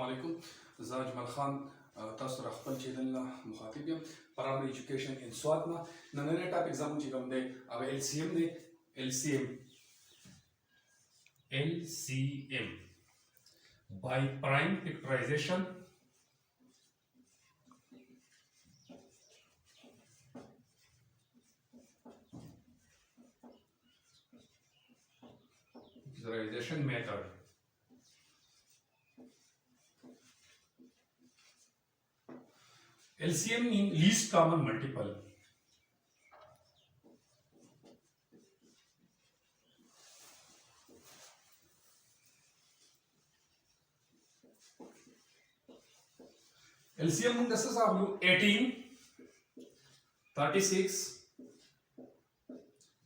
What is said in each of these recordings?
علیکم. زه اجمل خان تاسو را خپل چینل نه مخاطب یم پرایمري ایجوکیشن ان سوات نه. نننی ټاپک زموږ چې کوم دی هغه LCM دی. LCM by prime factorization method. LCM means least common multiple. LCM means this is 18, 36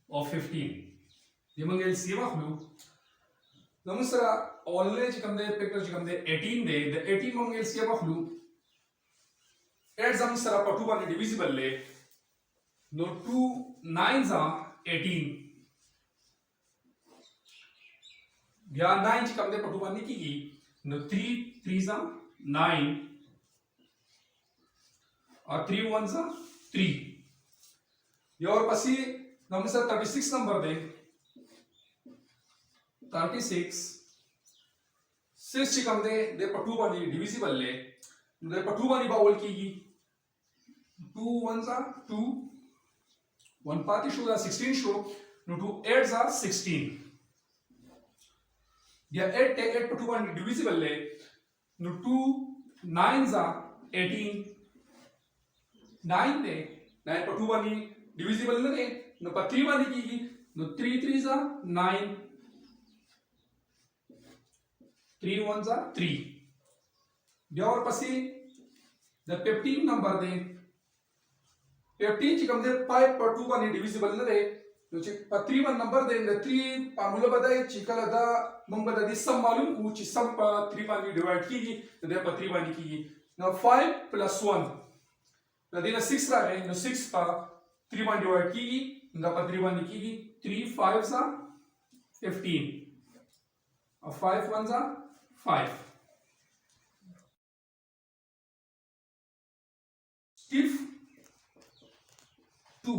or 15. ये मंगे LCM आखलू नमस्कार already chicken they picture chicken they 18 they the 18 मंगे LCM आखलू add जम सरा पटू बानी divisible ले no 2 9s are 18 या 9 चिकन दे पटू बानी की no 3 3s are 9 और 3 1s are 3 ये और पसी नमस्कार 36 नंबर दे 36 6 चिकन दे पटू बानी डिविजिबल ले दे पटू बानी बावल की 2 1s are 2 1 पाती show 16 show no 2 8s are 16 या 8 take 8 पटू बानी डिविजिबल ले no 2 9s are 18 9 दे 9 पटू बानी डिविजिबल ले no 3 बानी की no 3 3s are 9 3 1s are 3 या और पसी द 15 नंबर दे 15 चिकम दे 5 पर 2 बानी डिविजिबल न दे तो चिक पर 3 वन नंबर दे द 3 पामुला बदाई चिकल दा मंग बदा दी सम मालूम उ चि सम पर 3 बानी डिवाइड की तो दे पर 3 बानी की now 5 plus 1 द देना 6 रहा है no 6 पर 3 बानी डिवाइड की द पर 3 बानी की 3 5s are 15 और 5 1s are 5 Step 2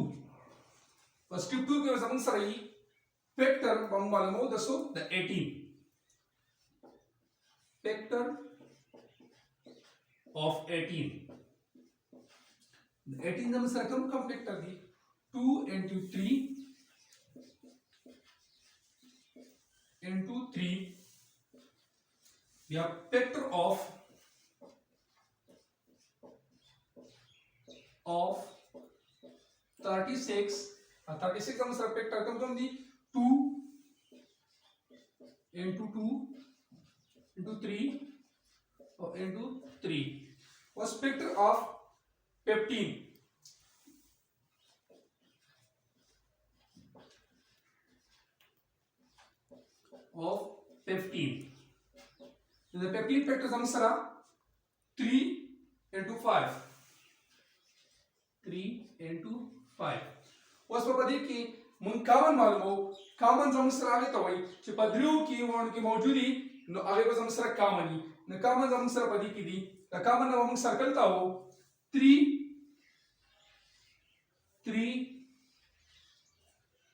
पर step 2 के वजह से रही factor बम मालूम हो दसो the 18 factor of 18 the 18 जब से कम कम factor the 2 into 3 into 3 we have factor of 36 36 का मतलब फैक्टर कम कम दी 2 into 2 into 3 और into 3 was factor of 15 of 15 the 15 factors answer 3 into 5 3 into 5 was पपदी की mun कॉमन मालूम हो कॉमन जो आंसर आगे तो वही कि पदरियों की वन की मौजूदी न आगे बस आंसर कॉमन ही न कॉमन जो आंसर पदी की दी द कॉमन जो हम सर्कल था हो 3 3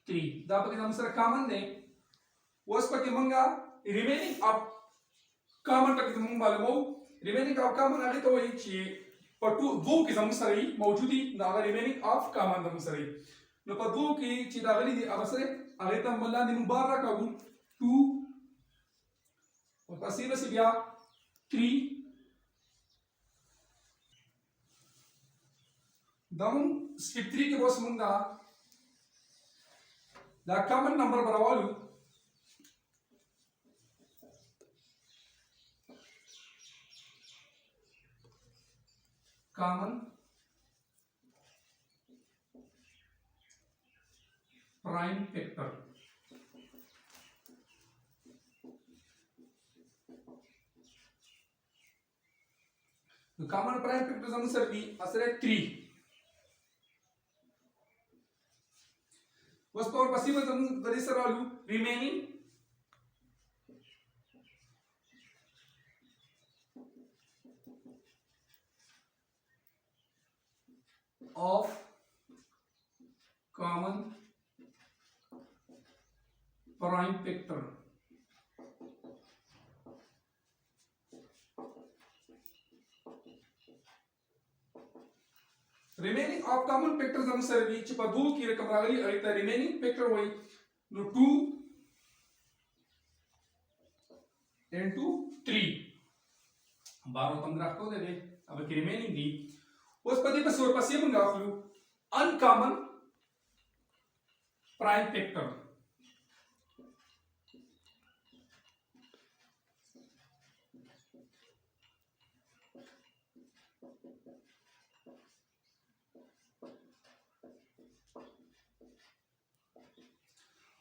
3 दा पके आंसर कॉमन ने was पके मंगा रिमेनिंग ऑफ कॉमन पके मंग मालूम हो रिमेनिंग ऑफ कॉमन आगे तो वही कि पटू दो की जमसरी मौजूदी नागा रिमेनिंग ऑफ कॉमन जमसरी नो पर दो की चिदागली दी अवसरे अरे तम मल्ला नि मुबारक का 2 और पसीबे से बिया 3 दम स्किप 3 के बॉस मुंगा दा कॉमन नंबर बरावालू common prime factor the common prime factors answer be asre 3 was power possible the very value remaining of common prime factor. Remaining of common factors अनुसार भी चिपा 2 की रकम रागली और इतना remaining factor हुई नो 2 into 3 12 15 को दे दे अब की remaining दी उस पदी पर सोर पसी मंगा flu uncommon prime factor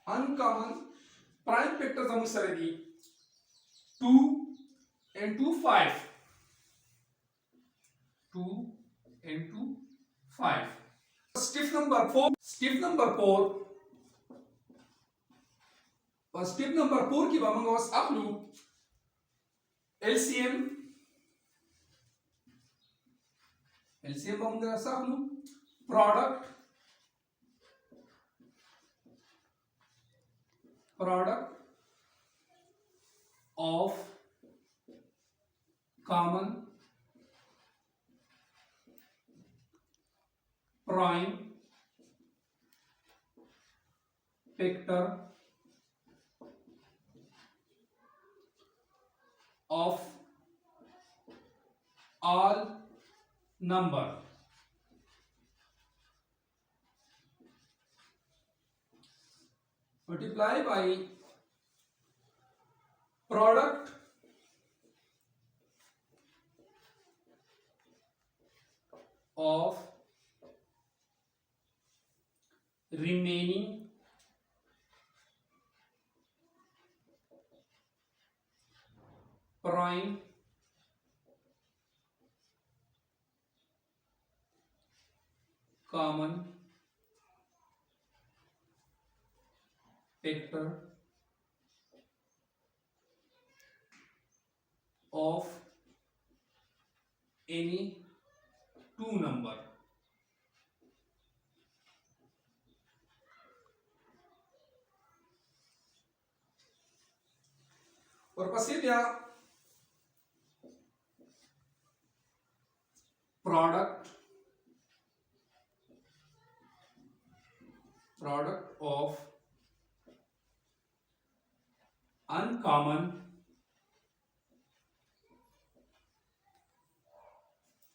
uncommon prime factors अनुसार भी 2 into 5 2 into 5 step number 4 step number 4 की बामंग वास अपलू LCM बामंग वास अपलू product of common prime factor of all number multiply by product of remaining prime common factor of any two number और पसी दिया product of uncommon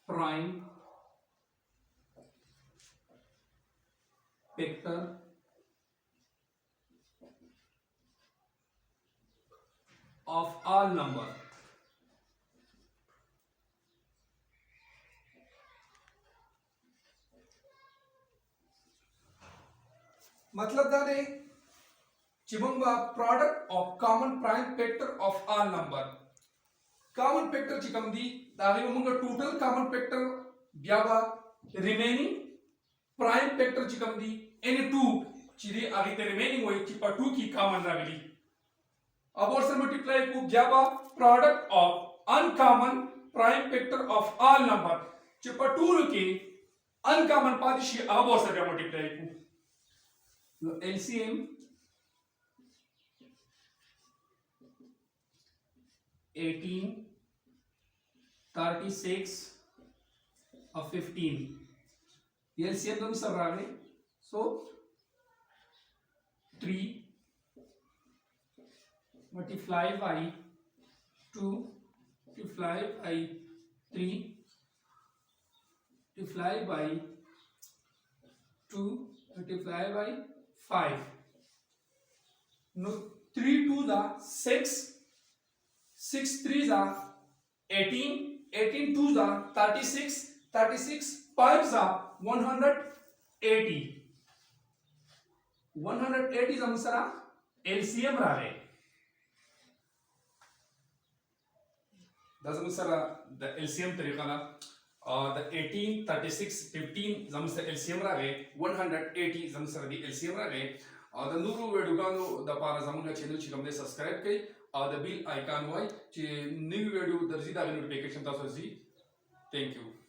prime factor of all number मतलब दादे चिमंगा product of common prime factor of all number common factor चिकम दी दादे मंगा total common factor ब्यावा remaining prime factor चिकम दी any two चिरे आगे ते remaining वही चिपा 2 की common रागली अब और से multiply को ब्यावा product of uncommon prime factor of all number चिपा 2 के uncommon पादिशी अब और से multiply को LCM 18 36 और 15 LCM तो सब रहा है so 3 multiply by 2 multiply by 3 multiply by 2 multiply by 5 no 3 2 the 6 6 3 the 18 18 2 the 36 36 5 the 180 180 जमसरा LCM राहे जमसरा the LCM तरीका ना the 18 36 15 जमसरा LCM राहे 180 जमसरा दी LCM राहे the nuru वेडुगानो the para zamunga channel चिकम दे सब्सक्राइब कई the bell icon, why? New video, the notification, thank you.